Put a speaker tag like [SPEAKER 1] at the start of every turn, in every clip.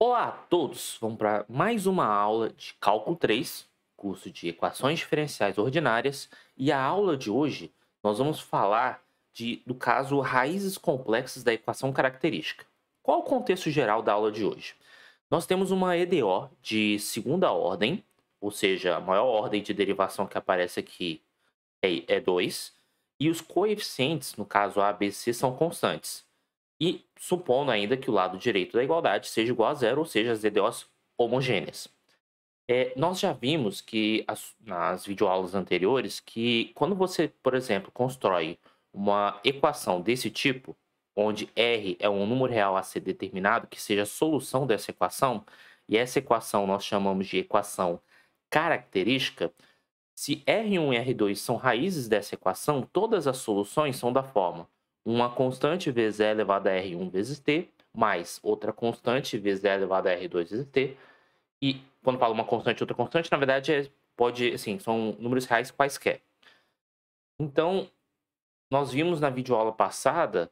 [SPEAKER 1] Olá a todos! Vamos para mais uma aula de Cálculo 3, curso de Equações Diferenciais Ordinárias. E a aula de hoje nós vamos falar do caso raízes complexas da equação característica. Qual o contexto geral da aula de hoje? Nós temos uma EDO de segunda ordem, ou seja, a maior ordem de derivação que aparece aqui é 2, e os coeficientes, no caso A, B, C, são constantes. E supondo ainda que o lado direito da igualdade seja igual a zero, ou seja, as EDOs homogêneas. Nós já vimos que nas videoaulas anteriores que quando você, por exemplo, constrói uma equação desse tipo, onde R é um número real a ser determinado, que seja a solução dessa equação, e essa equação nós chamamos de equação característica, se R1 e R2 são raízes dessa equação, todas as soluções são da forma uma constante vezes E elevado a R1 vezes T, mais outra constante vezes E elevado a R2 vezes T. E quando falo uma constante e outra constante, na verdade pode, assim, são números reais quaisquer. Então, nós vimos na videoaula passada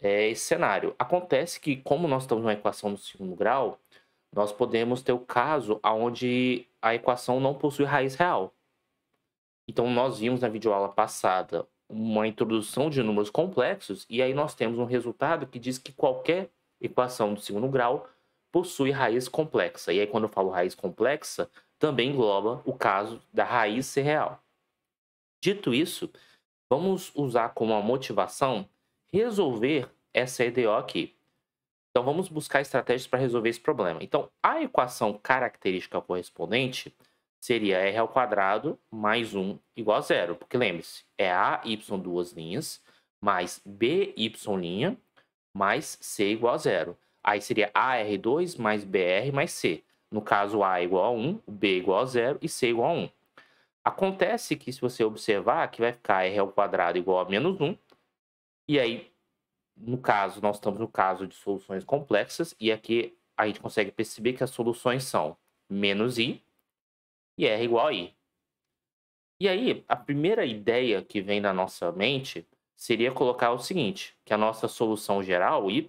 [SPEAKER 1] esse cenário. Acontece que, como nós estamos numa equação no segundo grau, nós podemos ter o caso onde a equação não possui raiz real. Então, nós vimos na videoaula passada uma introdução de números complexos, e aí nós temos um resultado que diz que qualquer equação do segundo grau possui raiz complexa. E aí, quando eu falo raiz complexa, também engloba o caso da raiz ser real. Dito isso, vamos usar como uma motivação resolver essa EDO aqui. Então, vamos buscar estratégias para resolver esse problema. Então, a equação característica correspondente seria r ao quadrado mais 1 igual a zero. Porque lembre-se, é AY duas linhas, mais BY' mais C igual a zero. Aí seria AR2 mais BR mais C. No caso, A igual a 1, B igual a zero e C igual a 1. Acontece que, se você observar, que vai ficar r ao quadrado igual a menos 1. E aí, no caso, nós estamos no caso de soluções complexas. E aqui a gente consegue perceber que as soluções são menos I e R igual a I. E aí, a primeira ideia que vem na nossa mente seria colocar o seguinte, que a nossa solução geral, y,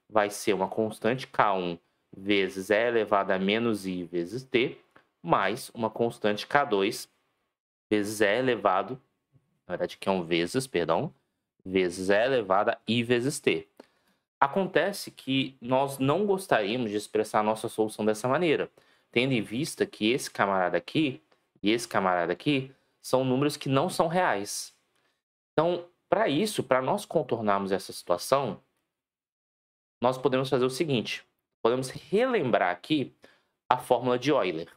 [SPEAKER 1] vai ser uma constante K1 vezes E elevado a menos I vezes T, mais uma constante K2 vezes E elevado, na verdade aqui é um vezes, perdão, vezes E elevado a I vezes T. Acontece que nós não gostaríamos de expressar a nossa solução dessa maneira, tendo em vista que esse camarada aqui e esse camarada aqui são números que não são reais. Então, para isso, para nós contornarmos essa situação, nós podemos fazer o seguinte, podemos relembrar aqui a fórmula de Euler.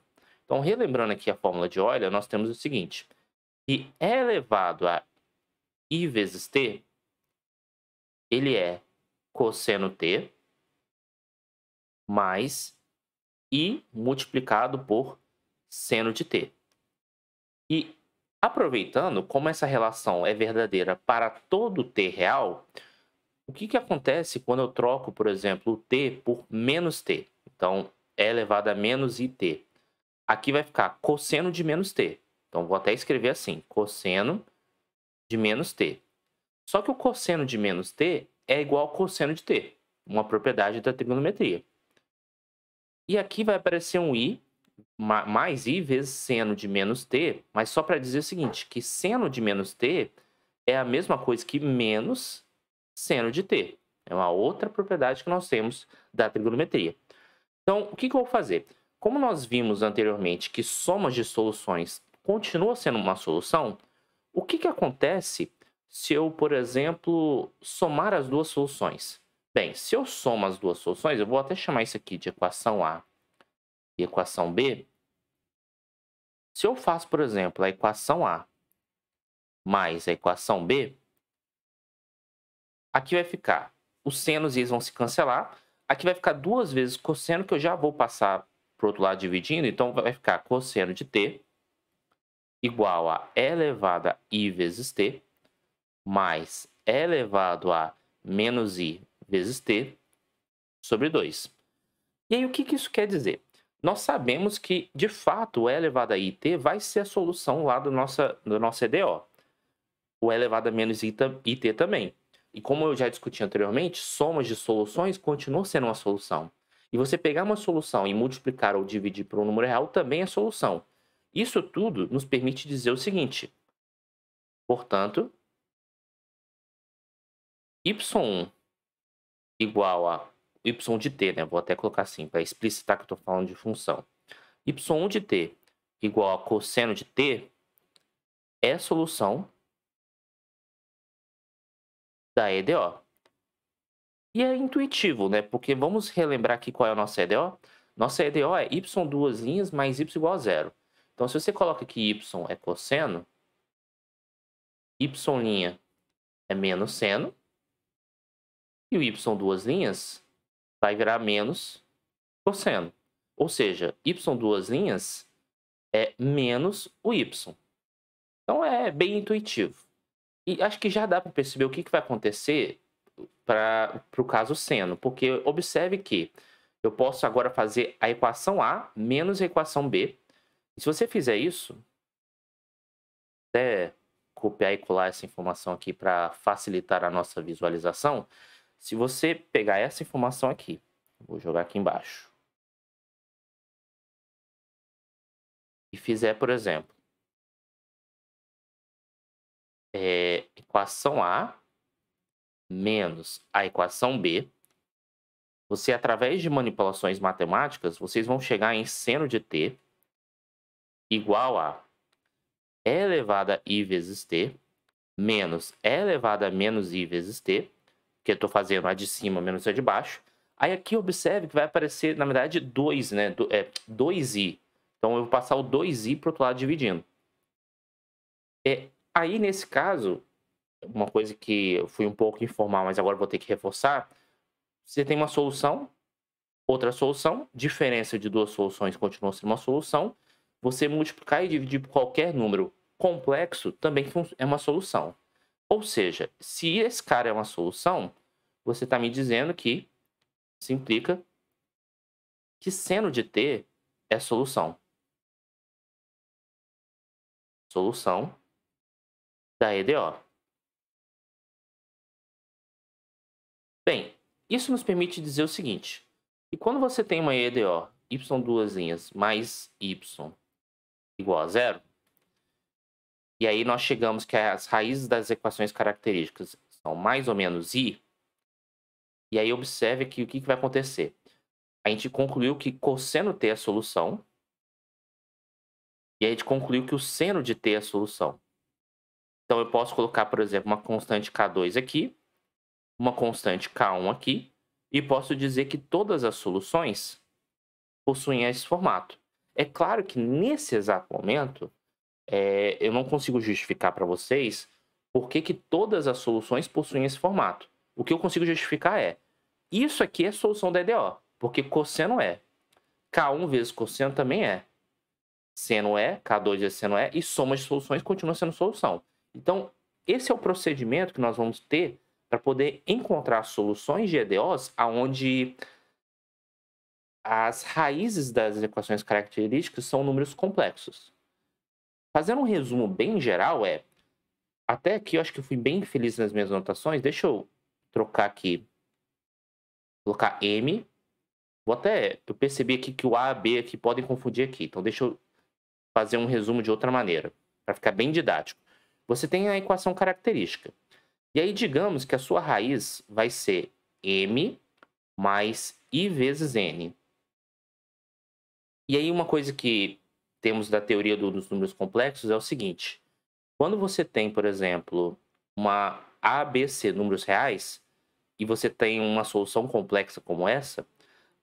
[SPEAKER 1] Então, relembrando aqui a fórmula de Euler, nós temos o seguinte, que E elevado a I vezes T, ele é cosseno T mais I multiplicado por seno de T. E aproveitando, como essa relação é verdadeira para todo T real, o que acontece quando eu troco, por exemplo, o T por menos T? Então, E elevado a menos IT. Aqui vai ficar cosseno de menos T. Então, vou até escrever assim, cosseno de menos T. Só que o cosseno de menos T é igual ao cosseno de T, uma propriedade da trigonometria. E aqui vai aparecer um I, mais I vezes seno de menos T, mas só para dizer o seguinte, que seno de menos T é a mesma coisa que menos seno de T. É uma outra propriedade que nós temos da trigonometria. Então, o que eu vou fazer? Como nós vimos anteriormente que somas de soluções continua sendo uma solução, o que acontece se eu, por exemplo, somar as duas soluções? Bem, se eu somo as duas soluções, eu vou até chamar isso aqui de equação A e equação B. Se eu faço, por exemplo, a equação A mais a equação B, aqui vai ficar, os senos e eles vão se cancelar, aqui vai ficar duas vezes cosseno, que eu já vou passar para o outro lado dividindo, então vai ficar cosseno de T igual a E elevado a I vezes T, mais E elevado a menos I vezes T, sobre 2. E aí, o que isso quer dizer? Nós sabemos que, de fato, o E elevado a IT vai ser a solução lá do nossa EDO. O E elevado a menos IT também. E como eu já discuti anteriormente, somas de soluções continuam sendo uma solução. E você pegar uma solução e multiplicar ou dividir por um número real também é solução. Isso tudo nos permite dizer o seguinte: portanto, y1 igual a y de t, né? Vou até colocar assim para explicitar que eu estou falando de função. Y1 de t igual a cosseno de t é a solução da EDO. E é intuitivo, né? Porque vamos relembrar aqui qual é a nossa EDO. Nossa EDO é y duas linhas mais y igual a zero. Então, se você coloca que y é cosseno, y' é menos seno, e o y duas linhas vai virar menos cosseno. Ou seja, y duas linhas é menos o y. Então, é bem intuitivo. E acho que já dá para perceber o que vai acontecer para o caso seno, porque observe que eu posso agora fazer a equação A menos a equação B. E se você fizer isso, até copiar e colar essa informação aqui para facilitar a nossa visualização, se você pegar essa informação aqui, vou jogar aqui embaixo, e fizer, por exemplo, equação A menos a equação B, você, através de manipulações matemáticas, vocês vão chegar em seno de t igual a e elevado a i vezes t menos e elevado a menos i vezes t, que eu estou fazendo a de cima menos a de baixo. Aí aqui observe que vai aparecer, na verdade, 2, né? 2i. Então eu vou passar o 2i para o outro lado dividindo. Aí, nesse caso, uma coisa que eu fui um pouco informal, mas agora vou ter que reforçar. Você tem uma solução, outra solução, diferença de duas soluções continua sendo uma solução. Você multiplicar e dividir por qualquer número complexo também é uma solução. Ou seja, se esse cara é uma solução, você está me dizendo que isso implica que seno de t é solução. Solução da EDO. Bem, isso nos permite dizer o seguinte: que quando você tem uma EDO y duas linhas mais y igual a zero, e aí nós chegamos que as raízes das equações características são mais ou menos i, e aí observe que o que vai acontecer. A gente concluiu que cosseno t é a solução, e a gente concluiu que o seno de t é a solução. Então eu posso colocar, por exemplo, uma constante K2 aqui, uma constante K1 aqui, e posso dizer que todas as soluções possuem esse formato. É claro que nesse exato momento, eu não consigo justificar para vocês por que todas as soluções possuem esse formato. O que eu consigo justificar é, isso aqui é a solução da EDO, porque cosseno é. K1 vezes cosseno também é. Seno é, K2 vezes seno é, e soma de soluções continua sendo solução. Então, esse é o procedimento que nós vamos ter para poder encontrar soluções de EDOs onde as raízes das equações características são números complexos. Fazendo um resumo bem geral, até aqui eu acho que eu fui bem feliz nas minhas anotações. Deixa eu trocar aqui, colocar M. Eu percebi aqui que o A e B aqui podem confundir aqui, então deixa eu fazer um resumo de outra maneira, para ficar bem didático. Você tem a equação característica. E aí, digamos que a sua raiz vai ser M mais I vezes N. E aí, uma coisa que temos da teoria dos números complexos é o seguinte. Quando você tem, por exemplo, uma A, B, C, números reais, e você tem uma solução complexa como essa,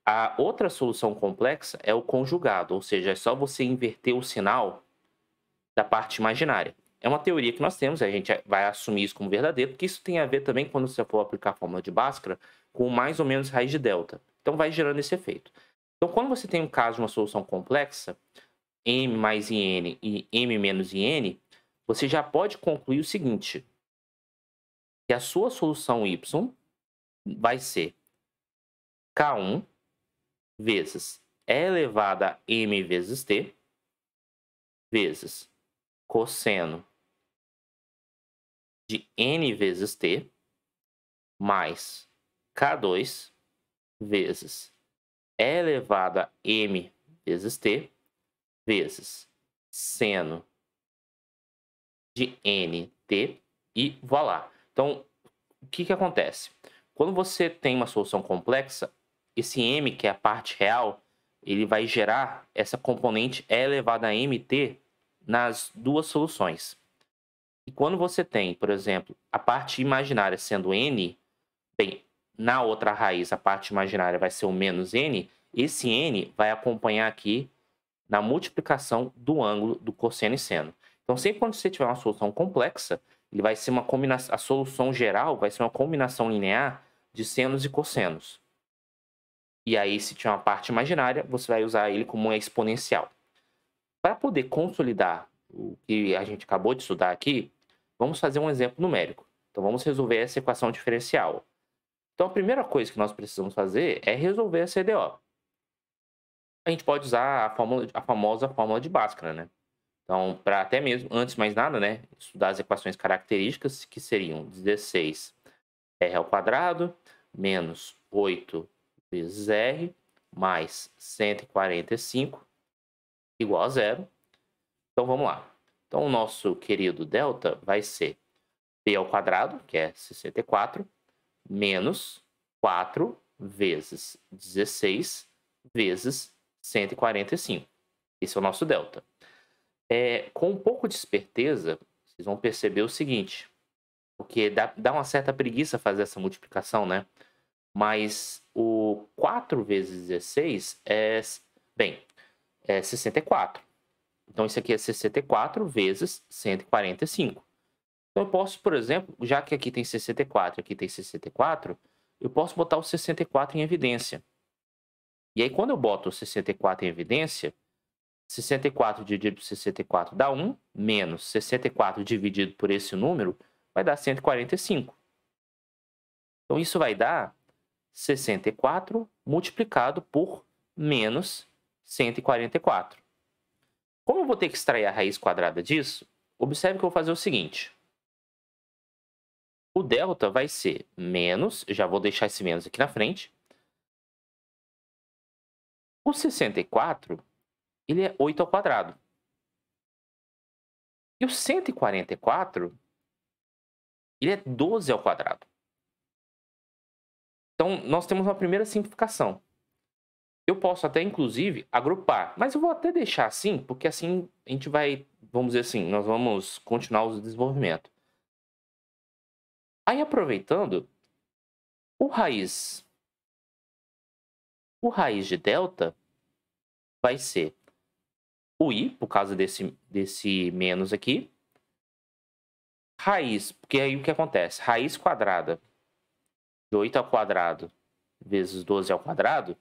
[SPEAKER 1] a outra solução complexa é o conjugado, ou seja, é só você inverter o sinal da parte imaginária. É uma teoria que nós temos, a gente vai assumir isso como verdadeiro, porque isso tem a ver também, quando você for aplicar a fórmula de Bhaskara, com mais ou menos raiz de delta. Então vai gerando esse efeito. Então, quando você tem um caso de uma solução complexa, m mais in e m menos in, você já pode concluir o seguinte, que a sua solução y vai ser k1 vezes e elevado a m vezes t, vezes cosseno de n vezes t, mais k2 vezes é elevado a m vezes t vezes seno de nt e voilá. Então, o que acontece? Quando você tem uma solução complexa, esse m, que é a parte real, ele vai gerar essa componente e elevado a mt nas duas soluções. E quando você tem, por exemplo, a parte imaginária sendo n, bem, na outra raiz a parte imaginária vai ser o menos n, esse n vai acompanhar aqui na multiplicação do ângulo do cosseno e seno. Então, sempre quando você tiver uma solução complexa, ele vai ser uma combinação, a solução geral vai ser uma combinação linear de senos e cossenos. E aí, se tiver uma parte imaginária, você vai usar ele como uma exponencial. Para poder consolidar o que a gente acabou de estudar aqui, vamos fazer um exemplo numérico. Então, vamos resolver essa equação diferencial. Então, a primeira coisa que nós precisamos fazer é resolver a CDO. A gente pode usar a famosa fórmula de Bhaskara, né? Então, para até mesmo, antes de mais nada, né, estudar as equações características, que seriam 16 r ao quadrado menos 8 vezes r mais 145 igual a zero. Então, vamos lá. Então, o nosso querido delta vai ser p ao quadrado, que é 64, menos 4 vezes 16 vezes 145. Esse é o nosso delta. Com um pouco de esperteza, vocês vão perceber o seguinte, porque dá uma certa preguiça fazer essa multiplicação, né? Mas o 4 vezes 16 é 64. Então, isso aqui é 64 vezes 145. Então, eu posso, por exemplo, já que aqui tem 64 e aqui tem 64, eu posso botar o 64 em evidência. E aí, quando eu boto o 64 em evidência, 64 dividido por 64 dá 1, menos 64 dividido por esse número vai dar 145. Então, isso vai dar 64 multiplicado por menos 144. Como eu vou ter que extrair a raiz quadrada disso, observe que eu vou fazer o seguinte. O delta vai ser menos, já vou deixar esse menos aqui na frente. O 64, ele é 8 ao quadrado. E o 144, ele é 12 ao quadrado. Então, nós temos uma primeira simplificação. Eu posso até, inclusive, agrupar, mas eu vou até deixar assim, porque assim a gente vai, vamos dizer assim, nós vamos continuar o desenvolvimento. Aí, aproveitando, o raiz de delta vai ser o i, por causa desse menos aqui. Raiz, porque aí o que acontece? Raiz quadrada de 8 ao quadrado vezes 12 ao quadrado,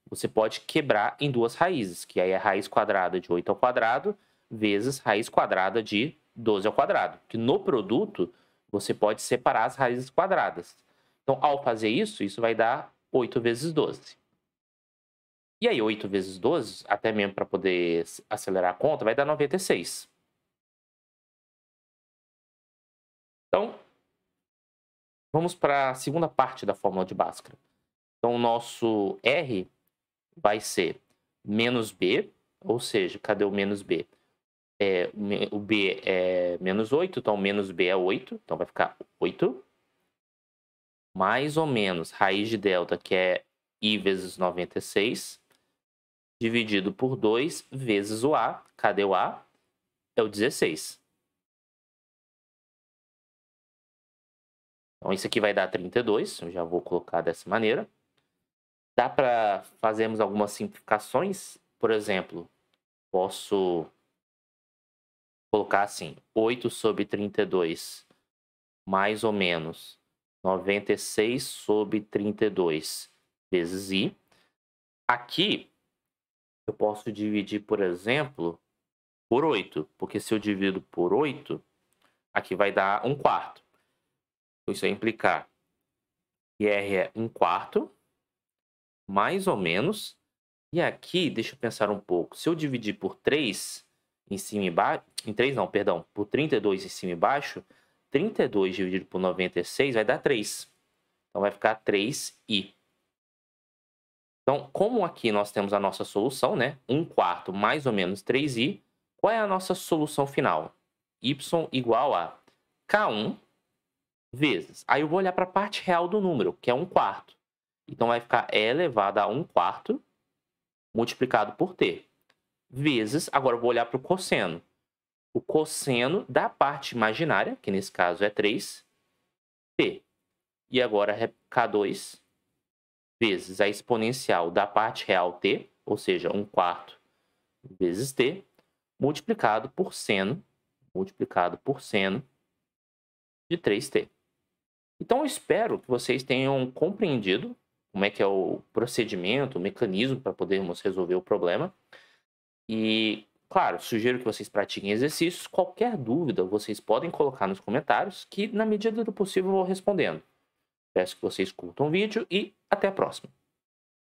[SPEAKER 1] você pode quebrar em duas raízes, que aí é raiz quadrada de 8 ao quadrado vezes raiz quadrada de 12 ao quadrado. Que no produto, você pode separar as raízes quadradas. Então, ao fazer isso, isso vai dar 8 vezes 12. E aí, 8 vezes 12, até mesmo para poder acelerar a conta, vai dar 96. Então, vamos para a segunda parte da fórmula de Bhaskara. Então, o nosso R vai ser menos B, ou seja, cadê o menos B? O B é menos 8, então menos B é 8, então vai ficar 8. Mais ou menos raiz de delta, que é I vezes 96, dividido por 2 vezes o A. Cadê o A? É o 16. Então, isso aqui vai dar 32, eu já vou colocar dessa maneira. Dá para fazermos algumas simplificações, por exemplo, posso colocar assim, 8 sobre 32, mais ou menos 96 sobre 32 vezes I. Aqui, eu posso dividir, por exemplo, por 8, porque se eu divido por 8, aqui vai dar 1/4. Isso vai implicar que R é 1/4, mais ou menos. E aqui, deixa eu pensar um pouco, se eu dividir por 3 em cima e baixo, por 32 em cima e baixo, 32 dividido por 96 vai dar 3. Então vai ficar 3i. Então, como aqui nós temos a nossa solução, né? 1/4 mais ou menos 3i, qual é a nossa solução final? Y igual a K1 vezes. Aí eu vou olhar para a parte real do número, que é 1/4. Então vai ficar E elevado a 1/4 multiplicado por T. Vezes, agora eu vou olhar para o cosseno. O cosseno da parte imaginária, que nesse caso é 3, T. E agora é K2 vezes a exponencial da parte real T, ou seja, 1/4 vezes T, multiplicado por seno de 3T. Então eu espero que vocês tenham compreendido como é que é o procedimento, o mecanismo para podermos resolver o problema. E, claro, sugiro que vocês pratiquem exercícios. Qualquer dúvida, vocês podem colocar nos comentários, que na medida do possível eu vou respondendo. Peço que vocês curtam o vídeo e até a próxima.